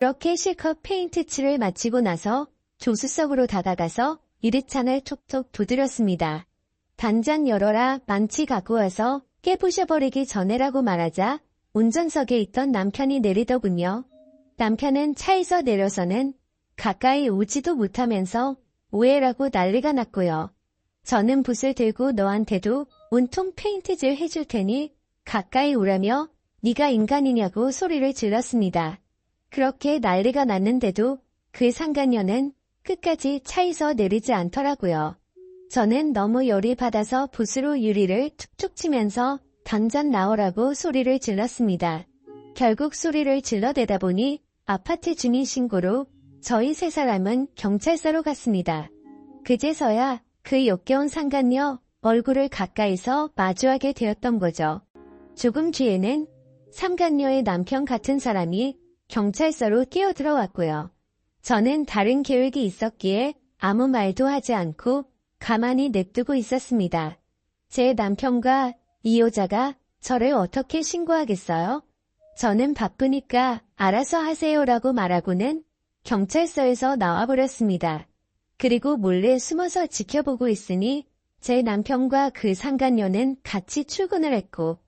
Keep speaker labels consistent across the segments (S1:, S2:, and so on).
S1: 그렇게 실컷 페인트 칠을 마치고 나서 조수석으로 다가가서 유리창을 톡톡 두드렸습니다. 단장 열어라, 망치 갖고 와서 깨부셔버리기 전에라고 말하자 운전석에 있던 남편이 내리더군요. 남편은 차에서 내려서는 가까이 오지도 못하면서 오해라고 난리가 났고요. 저는 붓을 들고 너한테도 온통 페인트질 해줄 테니 가까이 오라며 네가 인간이냐고 소리를 질렀습니다. 그렇게 난리가 났는데도 그 상간녀는 끝까지 차에서 내리지 않더라고요. 저는 너무 열이 받아서 붓으로 유리를 툭툭 치면서 당장 나오라고 소리를 질렀습니다. 결국 소리를 질러대다 보니 아파트 주민 신고로 저희 세 사람은 경찰서로 갔습니다. 그제서야 그 역겨운 상간녀 얼굴을 가까이서 마주하게 되었던 거죠. 조금 뒤에는 상간녀의 남편 같은 사람이 경찰서로 뛰어들어왔고요. 저는 다른 계획이 있었기에 아무 말도 하지 않고 가만히 냅두고 있었습니다. 제 남편과 이 여자가 저를 어떻게 신고하겠어요? 저는 바쁘니까 알아서 하세요라고 말하고는 경찰서에서 나와버렸습니다. 그리고 몰래 숨어서 지켜보고 있으니 제 남편과 그 상간녀는 같이 출근을 했고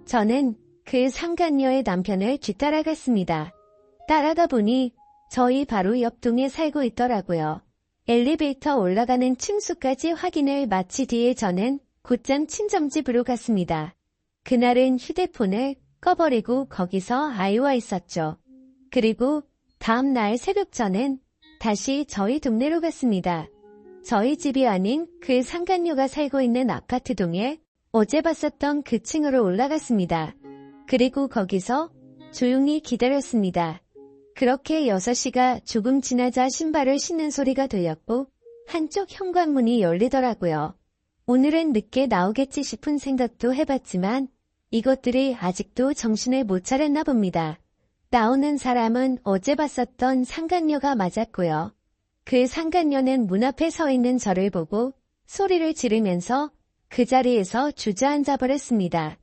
S1: 저는 그 상간녀의 남편을 뒤따라갔습니다. 따라가 보니 저희 바로 옆 동에 살고 있더라고요. 엘리베이터 올라가는 층수까지 확인을 마친 뒤에 저는 곧장 친정집으로 갔습니다. 그날은 휴대폰을 꺼버리고 거기서 아이와 있었죠. 그리고 다음 날 새벽 저는 다시 저희 동네로 갔습니다. 저희 집이 아닌 그 상간녀가 살고 있는 아파트 동에 어제 봤었던 그 층으로 올라갔습니다. 그리고 거기서 조용히 기다렸습니다. 그렇게 6시가 조금 지나자 신발을 신는 소리가 들렸고 한쪽 현관문이 열리더라고요. 오늘은 늦게 나오겠지 싶은 생각도 해봤지만 이것들이 아직도 정신을 못 차렸나 봅니다. 나오는 사람은 어제 봤었던 상간녀가 맞았고요. 그 상간녀는 문 앞에 서 있는 저를 보고 소리를 지르면서 그 자리에서 주저앉아 버렸습니다.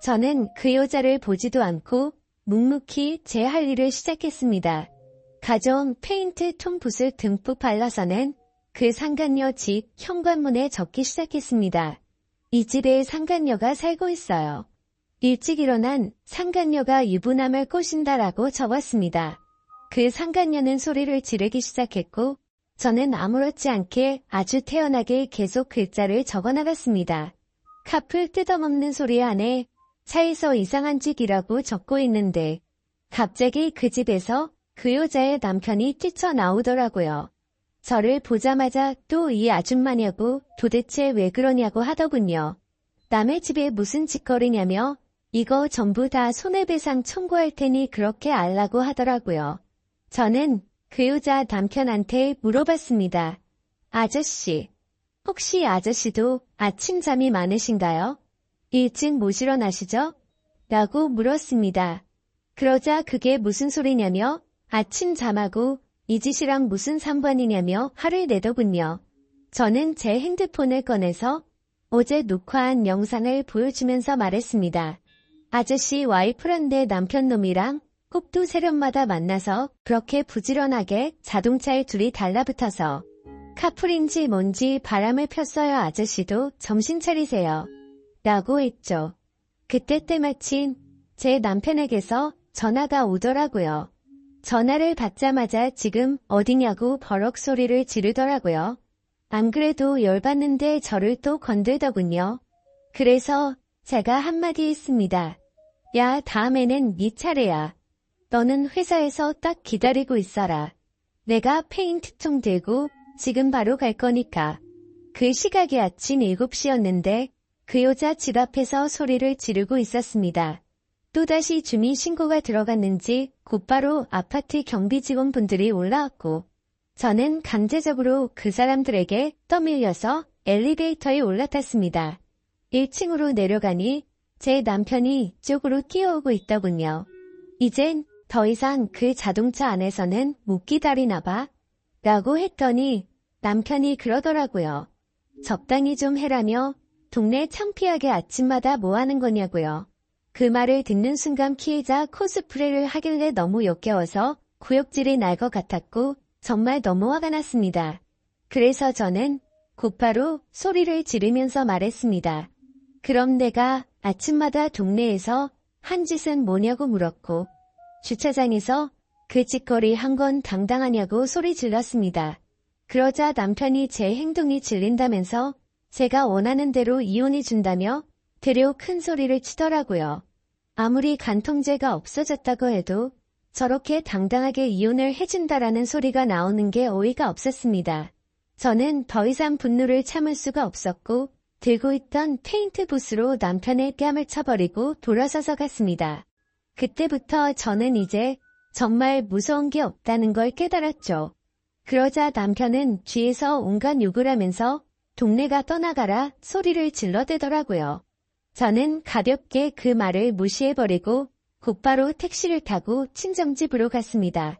S1: 저는 그 여자를 보지도 않고 묵묵히 제 할 일을 시작했습니다. 가져온 페인트 통붓을 듬뿍 발라서는 그 상간녀 집 현관문에 적기 시작했습니다. 이 집에 상간녀가 살고 있어요. 일찍 일어난 상간녀가 유부남을 꼬신다라고 적었습니다. 그 상간녀는 소리를 지르기 시작했고 저는 아무렇지 않게 아주 태연하게 계속 글자를 적어나갔습니다. 카풀 뜯어먹는 소리 안에 차에서 이상한 짓이라고 적고 있는데 갑자기 그 집에서 그 여자의 남편이 뛰쳐나오더라고요. 저를 보자마자 또 이 아줌마냐고 도대체 왜 그러냐고 하더군요. 남의 집에 무슨 짓거리냐며 이거 전부 다 손해배상 청구할 테니 그렇게 알라고 하더라고요. 저는 그 여자 남편한테 물어봤습니다. 아저씨, 혹시 아저씨도 아침 잠이 많으신가요? 일찍 못 일어나시죠? 라고 물었습니다. 그러자 그게 무슨 소리냐며 아침 잠하고 이 짓이랑 무슨 상관이냐며 화를 내더군요. 저는 제 핸드폰을 꺼내서 어제 녹화한 영상을 보여주면서 말했습니다. 아저씨 와이프란데 남편놈이랑 꼭두 세련마다 만나서 그렇게 부지런하게 자동차에 둘이 달라붙어서 카풀인지 뭔지 바람을 폈어요. 아저씨도 정신 차리세요. 라고 했죠. 그때 때마침 제 남편에게서 전화가 오더라고요. 전화를 받자마자 지금 어디냐고 버럭 소리를 지르더라고요. 안 그래도 열받는데 저를 또 건들더군요. 그래서 제가 한마디 했습니다. 야, 다음에는 네 차례야. 너는 회사에서 딱 기다리고 있어라. 내가 페인트통 들고 지금 바로 갈 거니까. 그 시각이 아침 7시였는데 그 여자 집 앞에서 소리를 지르고 있었습니다. 또다시 주민 신고가 들어갔는지 곧바로 아파트 경비 직원분들이 올라왔고 저는 강제적으로 그 사람들에게 떠밀려서 엘리베이터에 올라탔습니다. 1층으로 내려가니 제 남편이 이쪽으로 뛰어오고 있더군요. 이젠 더 이상 그 자동차 안에서는 못 기다리나 봐. 라고 했더니 남편이 그러더라고요. 적당히 좀 해라며 동네 창피하게 아침마다 뭐 하는 거냐고요. 그 말을 듣는 순간 피해자 코스프레를 하길래 너무 역겨워서 구역질이 날 것 같았고 정말 너무 화가 났습니다. 그래서 저는 곧바로 소리를 지르면서 말했습니다. 그럼 내가 아침마다 동네에서 한 짓은 뭐냐고 물었고 주차장에서 그 짓거리 한 건 당당하냐고 소리 질렀습니다. 그러자 남편이 제 행동이 질린다면서 제가 원하는 대로 이혼해 준다며 되려 큰 소리를 치더라고요. 아무리 간통죄가 없어졌다고 해도 저렇게 당당하게 이혼을 해준다라는 소리가 나오는 게 어이가 없었습니다. 저는 더 이상 분노를 참을 수가 없었고 들고 있던 페인트 붓으로 남편의 뺨을 쳐버리고 돌아서서 갔습니다. 그때부터 저는 이제 정말 무서운 게 없다는 걸 깨달았죠. 그러자 남편은 뒤에서 온갖 욕을 하면서 동네가 떠나가라 소리를 질러대더라고요. 저는 가볍게 그 말을 무시해버리고 곧바로 택시를 타고 친정집으로 갔습니다.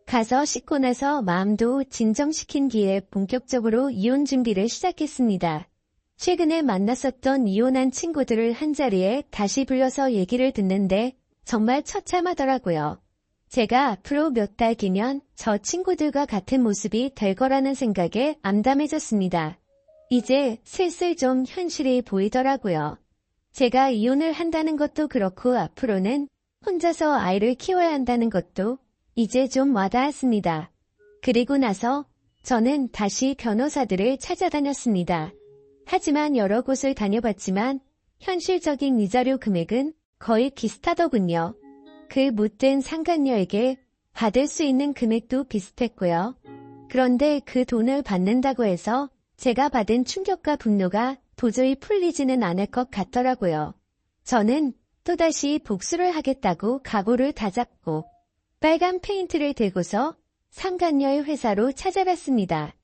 S1: 가서 씻고 나서 마음도 진정시킨 뒤에 본격적으로 이혼 준비를 시작했습니다. 최근에 만났었던 이혼한 친구들을 한자리에 다시 불러서 얘기를 듣는데 정말 처참하더라고요. 제가 앞으로 몇 달 뒤면 저 친구들과 같은 모습이 될 거라는 생각에 암담해졌습니다. 이제 슬슬 좀 현실이 보이더라고요. 제가 이혼을 한다는 것도 그렇고 앞으로는 혼자서 아이를 키워야 한다는 것도 이제 좀 와닿았습니다. 그리고 나서 저는 다시 변호사들을 찾아다녔습니다. 하지만 여러 곳을 다녀봤지만 현실적인 위자료 금액은 거의 비슷하더군요. 그 못된 상간녀에게 받을 수 있는 금액도 비슷했고요. 그런데 그 돈을 받는다고 해서 제가 받은 충격과 분노가 도저히 풀리지는 않을 것 같더라고요. 저는 또다시 복수를 하겠다고 각오를 다잡고 빨간 페인트를 들고서 상간녀의 회사로 찾아갔습니다.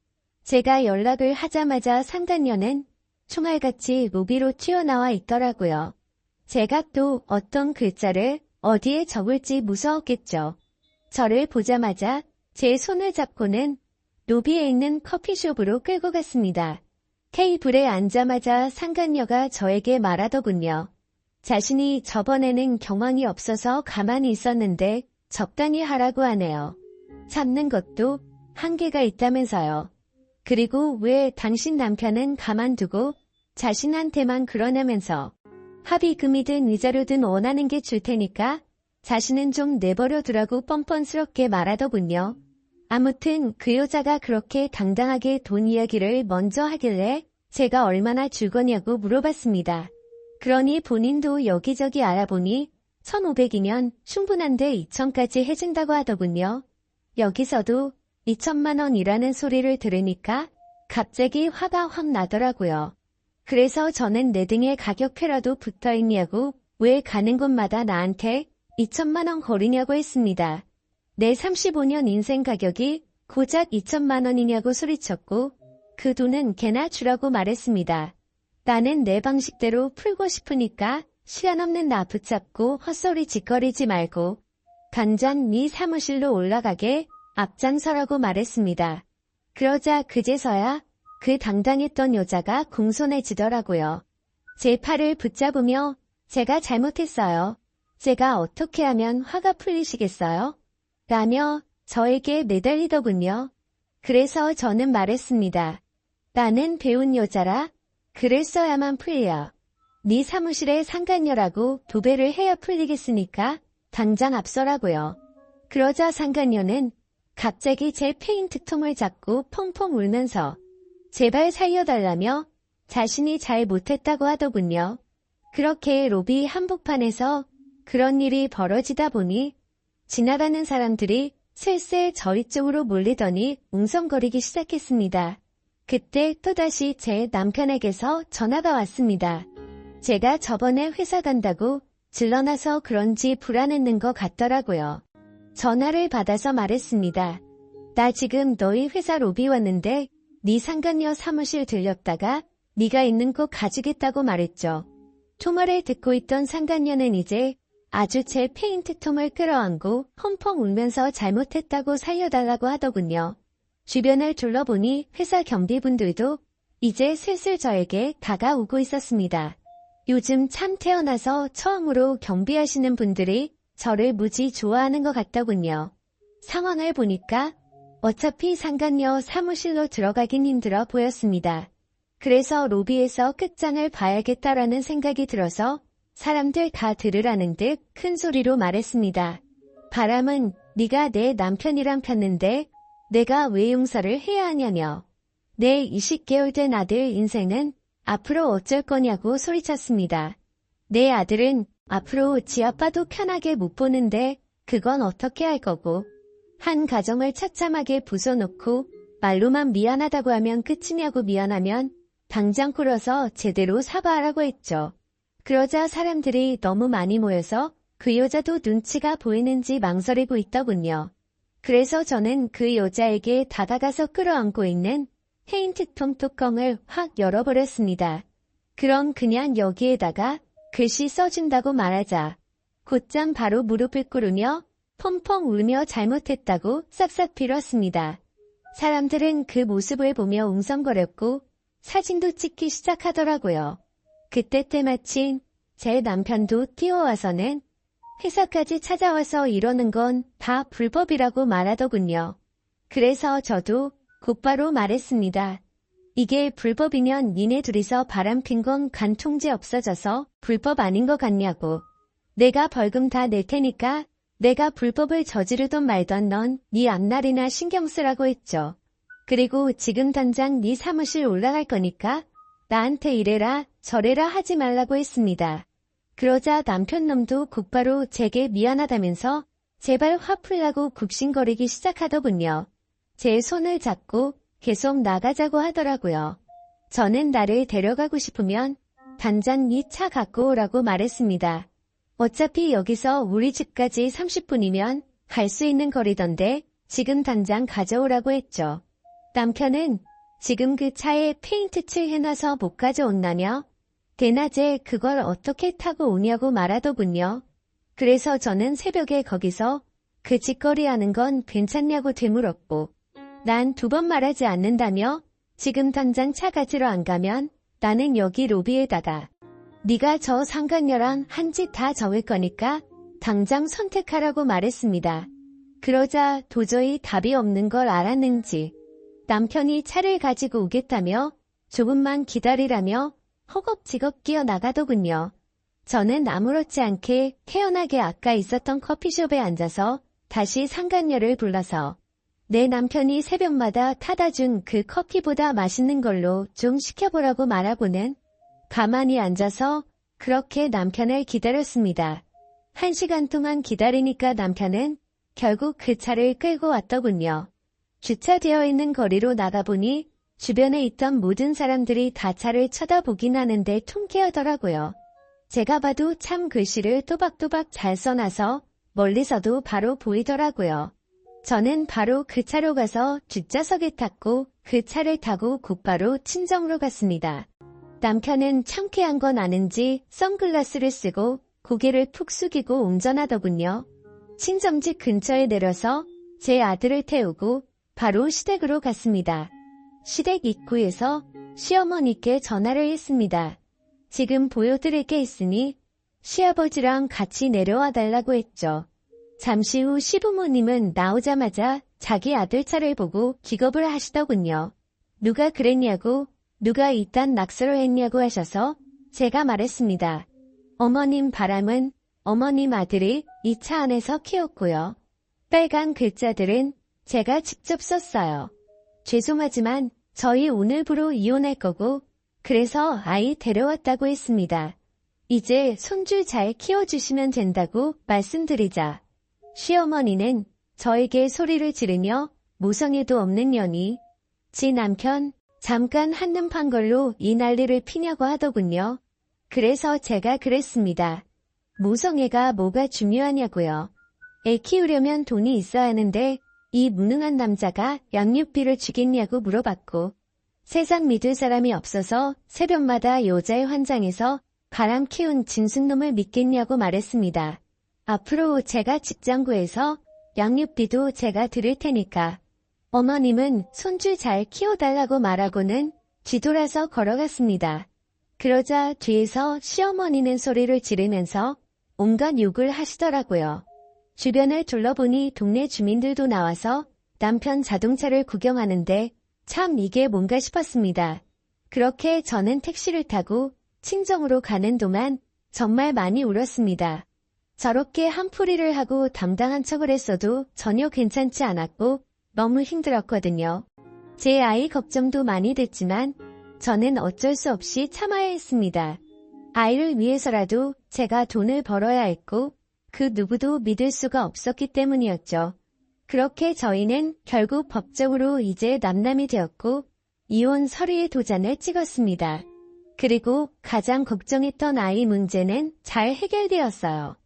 S1: 제가 연락을 하자마자 상간녀는 총알같이 로비로 튀어나와 있더라고요. 제가 또 어떤 글자를 어디에 적을지 무서웠겠죠. 저를 보자마자 제 손을 잡고는 로비에 있는 커피숍으로 끌고 갔습니다. 테이블에 앉자마자 상간녀가 저에게 말하더군요. 자신이 저번에는 경황이 없어서 가만히 있었는데 적당히 하라고 하네요. 참는 것도 한계가 있다면서요. 그리고 왜 당신 남편은 가만두고 자신한테만 그러냐면서 합의금이든 위자료든 원하는 게 줄 테니까 자신은 좀 내버려 두라고 뻔뻔스럽게 말하더군요. 아무튼 그 여자가 그렇게 당당하게 돈 이야기를 먼저 하길래 제가 얼마나 줄 거냐고 물어봤습니다. 그러니 본인도 여기저기 알아보니 1,500이면 충분한데 2,000까지 해준다고 하더군요. 여기서도 2천만 원이라는 소리를 들으니까 갑자기 화가 확 나더라고요. 그래서 저는 내 등에 가격표라도 붙어있냐고 왜 가는 곳마다 나한테 2천만 원 거리냐고 했습니다. 내 35년 인생 가격이 고작 2천만 원이냐고 소리쳤고 그 돈은 걔나 주라고 말했습니다. 나는 내 방식대로 풀고 싶으니까 시간 없는 나 붙잡고 헛소리 짓거리지 말고 당장 네 사무실로 올라가게 앞장서라고 말했습니다. 그러자 그제서야 그 당당했던 여자가 공손해지더라고요. 제 팔을 붙잡으며 제가 잘못했어요. 제가 어떻게 하면 화가 풀리시겠어요? 라며 저에게 매달리더군요. 그래서 저는 말했습니다. 나는 배운 여자라 글을 써야만 풀려. 네 사무실에 상간녀라고 도배를 해야 풀리겠으니까 당장 앞서라고요. 그러자 상간녀는 갑자기 제 페인트통을 잡고 펑펑 울면서 제발 살려달라며 자신이 잘 못했다고 하더군요. 그렇게 로비 한복판에서 그런 일이 벌어지다 보니 지나가는 사람들이 슬슬 저희 쪽으로 몰리더니 웅성거리기 시작했습니다. 그때 또다시 제 남편에게서 전화가 왔습니다. 제가 저번에 회사 간다고 질러놔서 그런지 불안했는 것 같더라고요. 전화를 받아서 말했습니다. 나 지금 너희 회사 로비 왔는데 네 상간녀 사무실 들렸다가 네가 있는 곳 가주겠다고 말했죠. 통화를 듣고 있던 상간녀는 이제 아주 제 페인트통을 끌어안고 펑펑 울면서 잘못했다고 살려달라고 하더군요. 주변을 둘러보니 회사 경비분들도 이제 슬슬 저에게 다가오고 있었습니다. 요즘 참 태어나서 처음으로 경비하시는 분들이 저를 무지 좋아하는 것 같더군요. 상황을 보니까 어차피 상간녀 사무실로 들어가긴 힘들어 보였습니다. 그래서 로비에서 끝장을 봐야겠다라는 생각이 들어서 사람들 다 들으라는 듯 큰 소리로 말했습니다. 바람은 네가 내 남편이랑 폈는데 내가 왜 용서를 해야 하냐며. 내 20개월 된 아들 인생은 앞으로 어쩔 거냐고 소리쳤습니다. 내 아들은 앞으로 지 아빠도 편하게 못 보는데 그건 어떻게 할 거고. 한 가정을 처참하게 부숴놓고 말로만 미안하다고 하면 끝이냐고 미안하면 당장 꿇어서 제대로 사과하라고 했죠. 그러자 사람들이 너무 많이 모여서 그 여자도 눈치가 보이는지 망설이고 있더군요. 그래서 저는 그 여자에게 다가가서 끌어안고 있는 페인트통 뚜껑을 확 열어버렸습니다. 그럼 그냥 여기에다가 글씨 써준다고 말하자. 곧장 바로 무릎을 꿇으며 펑펑 울며 잘못했다고 싹싹 빌었습니다. 사람들은 그 모습을 보며 웅성거렸고 사진도 찍기 시작하더라고요. 그때 때마침 제 남편도 뛰어와서는 회사까지 찾아와서 이러는 건 다 불법이라고 말하더군요. 그래서 저도 곧바로 말했습니다. 이게 불법이면 니네 둘이서 바람핀 건 간통죄 없어져서 불법 아닌 것 같냐고. 내가 벌금 다 낼 테니까 내가 불법을 저지르던 말던 넌 네 앞날이나 신경 쓰라고 했죠. 그리고 지금 당장 네 사무실 올라갈 거니까 나한테 이래라 저래라 하지 말라고 했습니다. 그러자 남편놈도 곧바로 제게 미안하다면서 제발 화 풀라고 굽신거리기 시작하더군요. 제 손을 잡고 계속 나가자고 하더라고요. 저는 나를 데려가고 싶으면 당장 네 차 갖고 오라고 말했습니다. 어차피 여기서 우리 집까지 30분이면 갈 수 있는 거리던데 지금 당장 가져오라고 했죠. 남편은 지금 그 차에 페인트 칠 해놔서 못 가져온다며 대낮에 그걸 어떻게 타고 오냐고 말하더군요. 그래서 저는 새벽에 거기서 그 짓거리 하는 건 괜찮냐고 되물었고 난 2번 말하지 않는다며 지금 당장 차 가지러 안 가면 나는 여기 로비에다가 네가 저 상간녀랑 한 짓 다 적을 거니까 당장 선택하라고 말했습니다. 그러자 도저히 답이 없는 걸 알았는지 남편이 차를 가지고 오겠다며 조금만 기다리라며 허겁지겁 끼어나가더군요. 저는 아무렇지 않게 태연하게 아까 있었던 커피숍에 앉아서 다시 상간녀를 불러서 내 남편이 새벽마다 타다 준 그 커피보다 맛있는 걸로 좀 시켜보라고 말하고는 가만히 앉아서 그렇게 남편을 기다렸습니다. 1시간 동안 기다리니까 남편은 결국 그 차를 끌고 왔더군요. 주차되어 있는 거리로 나가보니 주변에 있던 모든 사람들이 다 차를 쳐다보긴 하는데 통쾌하더라고요. 제가 봐도 참 글씨를 또박또박 잘 써놔서 멀리서도 바로 보이더라고요. 저는 바로 그 차로 가서 뒷좌석에 탔고 그 차를 타고 곧바로 친정으로 갔습니다. 남편은 창피한 건 아는지 선글라스를 쓰고 고개를 푹 숙이고 운전하더군요. 친정집 근처에 내려서 제 아들을 태우고 바로 시댁으로 갔습니다. 시댁 입구에서 시어머니께 전화를 했습니다. 지금 보여드릴 게 있으니 시아버지랑 같이 내려와 달라고 했죠. 잠시 후 시부모님은 나오자마자 자기 아들 차를 보고 기겁을 하시더군요. 누가 그랬냐고, 누가 이딴 낙서를 했냐고 하셔서 제가 말했습니다. 어머님 바람은 어머님 아들이 이 차 안에서 키웠고요. 빨간 글자들은 제가 직접 썼어요. 죄송하지만 저희 오늘부로 이혼할 거고 그래서 아이 데려왔다고 했습니다. 이제 손주 잘 키워주시면 된다고 말씀드리자. 시어머니는 저에게 소리를 지르며 모성애도 없는 년이 지 남편 잠깐 한눈 판 걸로 이 난리를 피냐고 하더군요. 그래서 제가 그랬습니다. 모성애가 뭐가 중요하냐고요. 애 키우려면 돈이 있어야 하는데 이 무능한 남자가 양육비를 주겠냐고 물어봤고 세상 믿을 사람이 없어서 새벽마다 여자의 환장에서 바람 키운 진순놈을 믿겠냐고 말했습니다. 앞으로 제가 직장 구해서 양육비도 제가 드릴 테니까 어머님은 손주 잘 키워달라고 말하고는 뒤돌아서 걸어갔습니다. 그러자 뒤에서 시어머니는 소리를 지르면서 온갖 욕을 하시더라고요. 주변을 둘러보니 동네 주민들도 나와서 남편 자동차를 구경하는데 참 이게 뭔가 싶었습니다. 그렇게 저는 택시를 타고 친정으로 가는 동안 정말 많이 울었습니다. 저렇게 한풀이를 하고 당당한 척을 했어도 전혀 괜찮지 않았고 너무 힘들었거든요. 제 아이 걱정도 많이 됐지만 저는 어쩔 수 없이 참아야 했습니다. 아이를 위해서라도 제가 돈을 벌어야 했고 그 누구도 믿을 수가 없었기 때문이었죠. 그렇게 저희는 결국 법적으로 이제 남남이 되었고 이혼 서류의 도장을 찍었습니다. 그리고 가장 걱정했던 아이 문제는 잘 해결되었어요.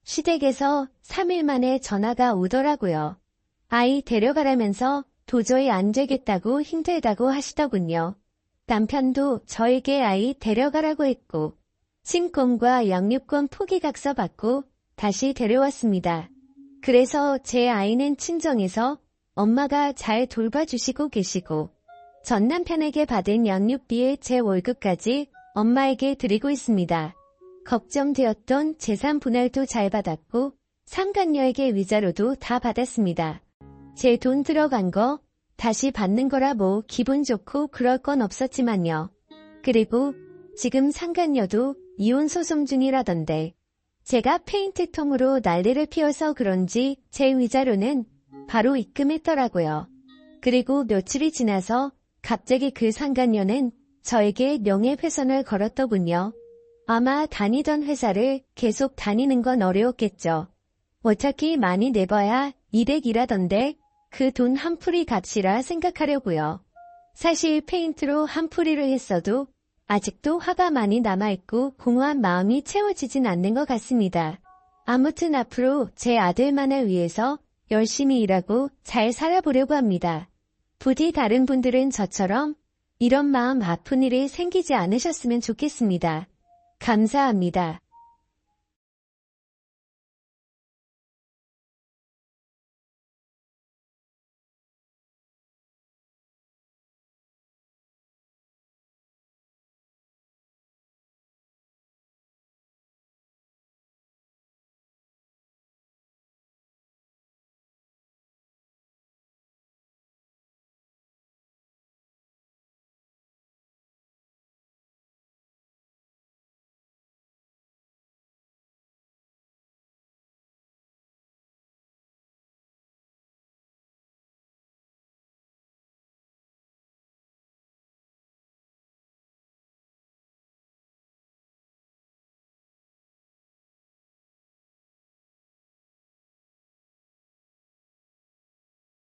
S1: 시댁에서 3일 만에 전화가 오더라고요. 아이 데려가라면서 도저히 안 되겠다고 힘들다고 하시더군요. 남편도 저에게 아이 데려가라고 했고 친권과 양육권 포기각서 받고 다시 데려왔습니다. 그래서 제 아이는 친정에서 엄마가 잘 돌봐주시고 계시고 전 남편에게 받은 양육비에 제 월급까지 엄마에게 드리고 있습니다. 걱정되었던 재산 분할도 잘 받았고 상간녀에게 위자료도 다 받았습니다. 제 돈 들어간 거 다시 받는 거라 뭐 기분 좋고 그럴 건 없었지만요. 그리고 지금 상간녀도 이혼 소송 중이라던데 제가 페인트통으로 난리를 피워서 그런지 제 위자료는 바로 입금했더라고요. 그리고 며칠이 지나서 갑자기 그 상간녀는 저에게 명예훼손을 걸었더군요. 아마 다니던 회사를 계속 다니는 건 어려웠겠죠. 어차피 많이 내봐야 200이라던데 그 돈 한풀이 값이라 생각하려고요. 사실 페인트로 한풀이를 했어도 아직도 화가 많이 남아있고 공허한 마음이 채워지진 않는 것 같습니다. 아무튼 앞으로 제 아들만을 위해서 열심히 일하고 잘 살아보려고 합니다. 부디 다른 분들은 저처럼 이런 마음 아픈 일이 생기지 않으셨으면 좋겠습니다. 감사합니다.